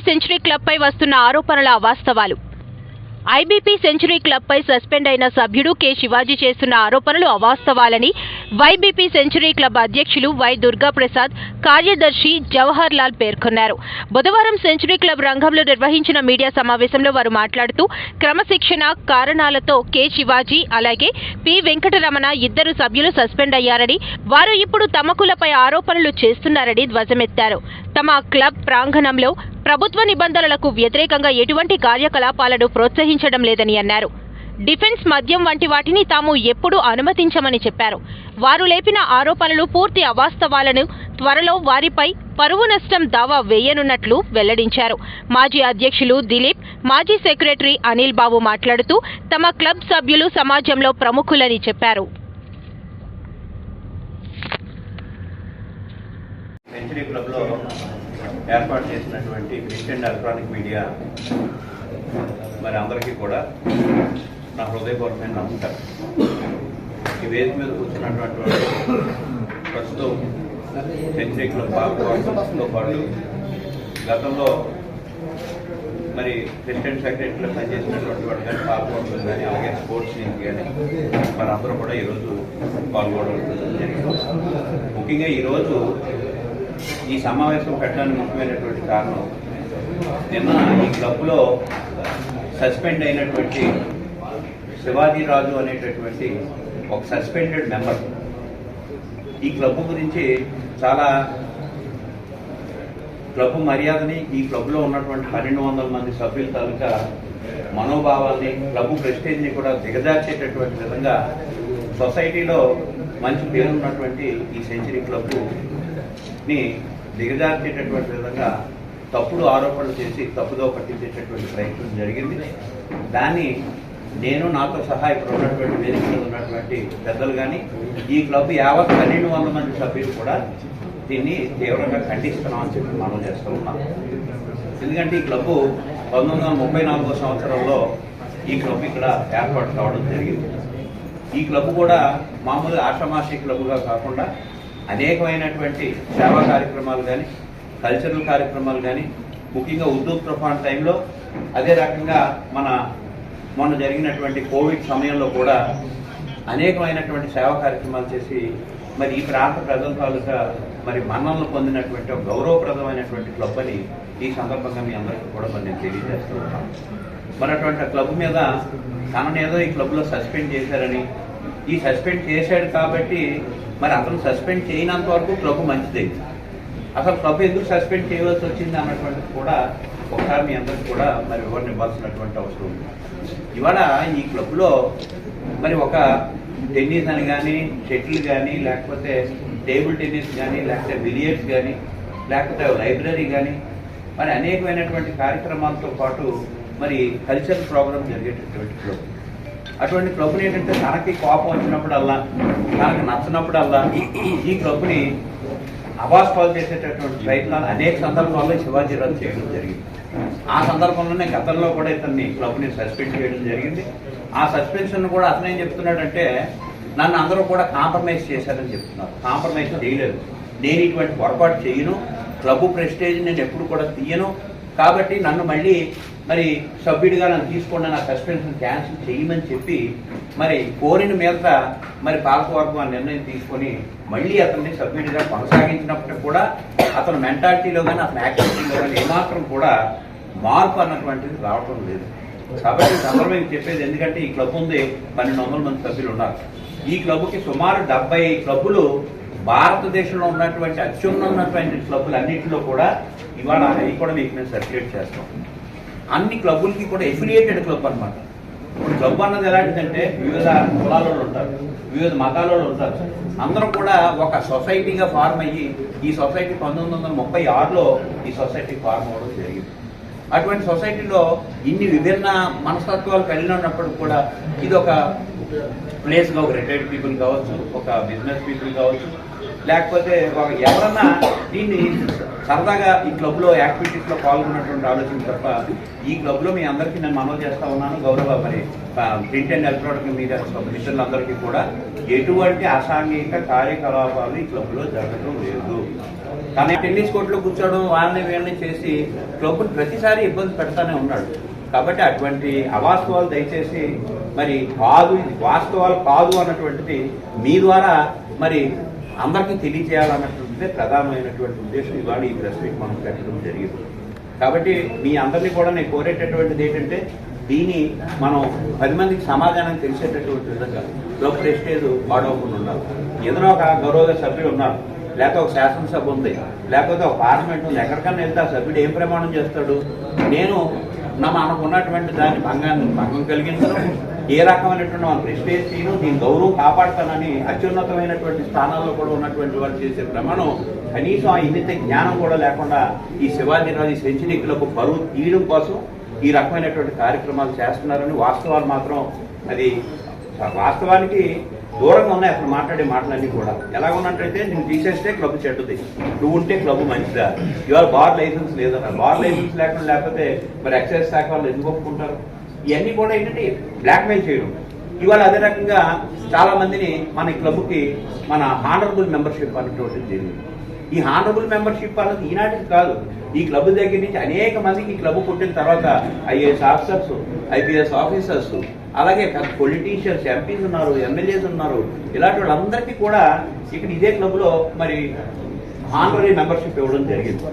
Century club పై వస్తున్న ఆరోపణల అవాస్తవాలు. ఐబీపీ సెంచరీ క్లబ్ పై సస్పెండ్ అయిన సభ్యుడు కె శివాజీ చేస్తున్న ఆరోపణలు అవాస్తవాలని వైబీపీ సెంచరీ క్లబ్ అధ్యక్షులు వై దుర్గాప్రసాద్, కార్యదర్శి జవహర్ లాల్ పేర్కొన్నారు. బుధవారం సెంచరీ క్లబ్ రంగంలో నిర్వహించిన మీడియా సమావేశంలో వారు మాట్లాడుతూ క్రమశిక్షణ కారణాలతో కె శివాజీ అలాగే పి వెంకటరమణ ఇద్దరు సభ్యులు సస్పెండ్ అయ్యారని, వారు ఇప్పుడు తమకులపై ఆరోపణలు చేస్తున్నారని ధ్వజమెత్తారు. తమ క్లబ్ ప్రాంగణంలో ప్రభుత్వ నిబంధనలకు వ్యతిరేకంగా ఎటువంటి కార్యకలాపాలను ప్రోత్సహించడం లేదని అన్నారు. డిఫెన్స్, మద్యం వంటి వాటిని తాము ఎప్పుడూ అనుమతించమని చెప్పారు. వారు లేపిన ఆరోపణలు పూర్తి అవాస్తవాలను, త్వరలో వారిపై పరువు నష్టం దావా వేయనున్నట్లు వెల్లడించారు. మాజీ అధ్యక్షులు దిలీప్, మాజీ సెక్రటరీ అనిల్ బాబు మాట్లాడుతూ తమ క్లబ్ సభ్యులు సమాజంలో ప్రముఖులని చెప్పారు. సెంచరీ క్లబ్లో ఏర్పాటు చేసినటువంటి ప్రింట్ అండ్ ఎలక్ట్రానిక్ మీడియా మరి అందరికీ కూడా నా హృదయపూర్వకమైన నమస్కారం. ఈ వేదిక మీద కూర్చున్నటువంటి ప్రస్తుతం సెంచరీ క్లబ్ పాల్గొనడంతో పాటు గతంలో మరి ప్రెసిడెంట్ సెక్రటరీలో పనిచేసినటువంటి వాడు కానీ పాల్గొనడం కానీ అలాగే స్పోర్ట్స్ నుంచి కానీ మరి అందరూ కూడా ఈరోజు పాల్గొనడం జరిగింది. ముఖ్యంగా ఈరోజు ఈ సమావేశం పెట్టడానికి ముఖ్యమైనటువంటి కారణం, నిన్న ఈ క్లబ్లో సస్పెండ్ అయినటువంటి శివాజీరాజు అనేటటువంటి ఒక సస్పెండెడ్ మెంబర్ ఈ క్లబ్ గురించి చాలా క్లబ్ మర్యాదని, ఈ క్లబ్లో ఉన్నటువంటి 1200 మంది సభ్యుల తాలూకా మనోభావాల్ని, క్లబ్ ప్రెస్టేజ్ని కూడా దిగజార్చేటటువంటి విధంగా సొసైటీలో మంచి పేరున్నటువంటి ఈ సెంచరీ క్లబ్ని దిగజార్చేటటువంటి విధంగా తప్పుడు ఆరోపణలు చేసి తప్పుదో పట్టించేటటువంటి ప్రయత్నం జరిగింది. దాన్ని నేను, నాతో సహా ఇప్పుడు ఉన్నటువంటి వేదిక మీద ఉన్నటువంటి పెద్దలు కానీ ఈ క్లబ్ యావత్ 1200 మంది సభ్యులు కూడా దీన్ని తీవ్రంగా ఖండిస్తున్నామని చెప్పి మనం చేస్తూ ఉన్నాం. ఎందుకంటే ఈ క్లబ్ 1934 సంవత్సరంలో ఈ క్లబ్ ఇక్కడ ఏర్పాటు కావడం జరిగింది. ఈ క్లబ్ కూడా మామూలు ఆషామాషి క్లబ్గా కాకుండా అనేకమైనటువంటి సేవా కార్యక్రమాలు కానీ, కల్చరల్ కార్యక్రమాలు కానీ, ముఖ్యంగా ఉర్దూ తుఫాన్ టైంలో, అదే రకంగా మొన్న జరిగినటువంటి కోవిడ్ సమయంలో కూడా అనేకమైనటువంటి సేవా కార్యక్రమాలు చేసి మరి ఈ ప్రాంత ప్రజల తాలూకా మరి మన్ననలు పొందినటువంటి ఒక గౌరవప్రదమైనటువంటి క్లబ్ అని ఈ సందర్భంగా మీ అందరికీ కూడా మరి నేను తెలియజేస్తూ ఉన్నాను. మరి అటువంటి క్లబ్ మీద తననేదో ఈ క్లబ్లో సస్పెండ్ చేశారని, ఈ సస్పెండ్ చేశాడు కాబట్టి మరి అతను సస్పెండ్ చేయనంత వరకు క్లబ్ మంచిదైంది. అసలు క్లబ్ ఎందుకు సస్పెండ్ చేయవలసి వచ్చింది అన్నటువంటిది కూడా ఒకసారి మీ అందరికీ కూడా మరి వివరణ ఇవ్వాల్సినటువంటి అవసరం ఉంది. ఇవాళ ఈ క్లబ్లో మరి ఒక టెన్నిస్ అని కానీ, షటిల్ కానీ, లేకపోతే టేబుల్ టెన్నిస్ కానీ, లేకపోతే బిలియర్డ్స్ కానీ, లేకపోతే లైబ్రరీ కానీ, మరి అనేకమైనటువంటి కార్యక్రమాలతో పాటు మరి కల్చరల్ ప్రోగ్రామ్ జరిగేటటువంటి క్లబ్. అటువంటి క్లబ్ని ఏంటంటే తనకి కోపం వచ్చినప్పుడల్లా, తనకు నచ్చినప్పుడల్లా ఈ క్లబ్ని అవాస్తవాలు చేసేటటువంటి ప్రయత్నాలు అనేక సందర్భాల్లో శివాజీరాజు చేయడం జరిగింది. ఆ సందర్భంలోనే గతంలో కూడా ఇతన్ని క్లబ్ని సస్పెండ్ చేయడం జరిగింది. ఆ సస్పెన్షన్ కూడా అతనేం చెప్తున్నాడంటే, నన్ను అందరూ కూడా కాంప్రమైజ్ చేశారని చెప్తున్నారు. కాంప్రమైజ్ చేయలేదు, నేను ఇటువంటి పొరపాటు చేయను, క్లబ్ ప్రెస్టేజ్ నేను ఎప్పుడు కూడా తీయను, కాబట్టి నన్ను మళ్ళీ మరి సభ్యుడిగా నన్ను తీసుకోండి, నా సస్పెన్షన్ క్యాన్సిల్ చేయమని చెప్పి మరి కోరిన మీద మరి పాలకవర్గం ఆ నిర్ణయం తీసుకొని మళ్ళీ అతన్ని సభ్యుడిగా కొనసాగించినప్పటికీ కూడా అతని మెంటాలిటీలో కానీ, అతని యాక్టివిటీలో కానీ ఏమాత్రం కూడా మార్పు అన్నటువంటిది రావటం లేదు. కాబట్టి సందర్భంగా చెప్పేది, ఎందుకంటే ఈ క్లబ్ ఉంది 1200 మంది సభ్యులు ఉన్నారు. ఈ క్లబ్కి సుమారు 70 క్లబ్బులు భారతదేశంలో ఉన్నటువంటి అత్యున్నతమైనటువంటి క్లబ్బులు అన్నింటిలో కూడా ఇవాళ అవి కూడా మీకు మేము సర్క్యులేట్ చేస్తాం. అన్ని క్లబ్బులకి కూడా ఎఫిలియేటెడ్ క్లబ్ అనమాట. ఇప్పుడు క్లబ్ అన్నది ఎలాంటిదంటే వివిధ కులాల వాళ్ళు ఉంటారు, వివిధ మతాల వాళ్ళు ఉంటారు, అందరూ కూడా ఒక సొసైటీగా ఫార్మ్ అయ్యి ఈ సొసైటీ 1936లో ఈ సొసైటీ ఫార్మ్ అవ్వడం జరిగింది. అటువంటి సొసైటీలో ఇన్ని విభిన్న మనస్తత్వాలు కలిగి ఉన్నప్పుడు కూడా ఇది ఒక ప్లేస్గా ఒక రిటైర్డ్ పీపుల్ కావచ్చు, ఒక బిజినెస్ పీపుల్ కావచ్చు, లేకపోతే ఎవరన్నా దీన్ని సరదాగా ఈ క్లబ్లో యాక్టివిటీస్లో పాల్గొన్నటువంటి ఆలోచన తప్ప ఈ క్లబ్లో మీ అందరికీ నేను మనవి చేస్తా ఉన్నాను. గౌరవ మరి ప్రింట్ అండ్ ఎలక్ట్రానిక్ మీడియా మిత్రులందరికీ కూడా ఎటువంటి అసాంఘిక కార్యకలాపాలు ఈ క్లబ్లో జరగడం లేదు. కానీ టెన్నిస్ కోర్టులో కూర్చోవడం వాళ్ళని వీళ్ళని చేసి క్లబ్ను ప్రతిసారి ఇబ్బంది పెడతానే ఉన్నాడు. కాబట్టి అటువంటి అవాస్తవాలు దయచేసి మరి కాదు, ఇది వాస్తవాలు కాదు అన్నటువంటిది మీ ద్వారా మరి అందరికీ తెలియజేయాలన్నటువంటిదే ప్రధానమైనటువంటి ఉద్దేశం ఇవాళ ఈ ప్రెస్ మీట్ మనం పెట్టడం జరిగింది. కాబట్టి మీ అందరినీ కూడా నేను కోరేటటువంటిది ఏంటంటే దీన్ని మనం 10 మందికి సమాధానం తెలిసేటటువంటి విధంగా క్లబ్ ప్రెస్టేజ్ పాడవకుండా ఉండాలి. ఏదైనా ఒక గౌరవ సభ్యులు ఉన్నారు, లేకపోతే ఒక శాసనసభ ఉంది, లేకపోతే ఒక పార్లమెంట్ ఉంది, ఎక్కడికన్నా వెళ్తే ఆ సభ్యుడు ఏం ప్రమాణం చేస్తాడు? నేను మనకు ఉన్నటువంటి దాని భంగం కలిగించడం, ఏ రకమైనటువంటి మన ప్రెస్టేజ్ చేయను, దీని గౌరవం కాపాడుతానని అత్యున్నతమైనటువంటి స్థానాల్లో కూడా ఉన్నటువంటి వాళ్ళు చేసే ప్రమాణం కనీసం ఆ ఇంగిత జ్ఞానం కూడా లేకుండా ఈ శివాజీరాజు సెంచరీ క్లబ్ బరువు తీయడం కోసం ఈ రకమైనటువంటి కార్యక్రమాలు చేస్తున్నారని వాస్తవాలు మాత్రం అది వాస్తవానికి దూరంగా ఉన్నాయి. అసలు మాట్లాడే మాటలన్నీ కూడా ఎలా ఉన్నట్టయితే నువ్వు తీసేస్తే క్లబ్ చెడ్డది, నువ్వు ఉంటే క్లబ్ మంచిదా, ఇవాళ బార్ లైసెన్స్ లేదన్నా, బార్ లైసెన్స్ లేకపోతే మరి ఎక్సైజ్ శాఖ వాళ్ళు ఎందుకు ఒప్పుకుంటారు? ఇవన్నీ కూడా ఏంటంటే బ్లాక్మెయిల్ చేయడం. ఇవాళ అదే రకంగా చాలా మందిని మన క్లబ్కి మన హానరబుల్ మెంబర్షిప్ అనేటువంటిది జరిగింది. ఈ హానరబుల్ మెంబర్షిప్ అనేది ఈనాటికి కాదు, ఈ క్లబ్ దగ్గర నుంచి అనేక మందికి ఈ క్లబ్ పుట్టిన తర్వాత ఐఏఎస్ ఆఫీసర్స్, ఐపీఎస్ ఆఫీసర్స్, అలాగే పొలిటీషియన్స్, ఎంపీస్ ఉన్నారు, ఎమ్మెల్యేస్ ఉన్నారు, ఇలాంటి వాళ్ళందరికీ కూడా ఇక్కడ ఇదే క్లబ్లో మరి హానరీ మెంబర్షిప్ ఇవ్వడం జరిగింది.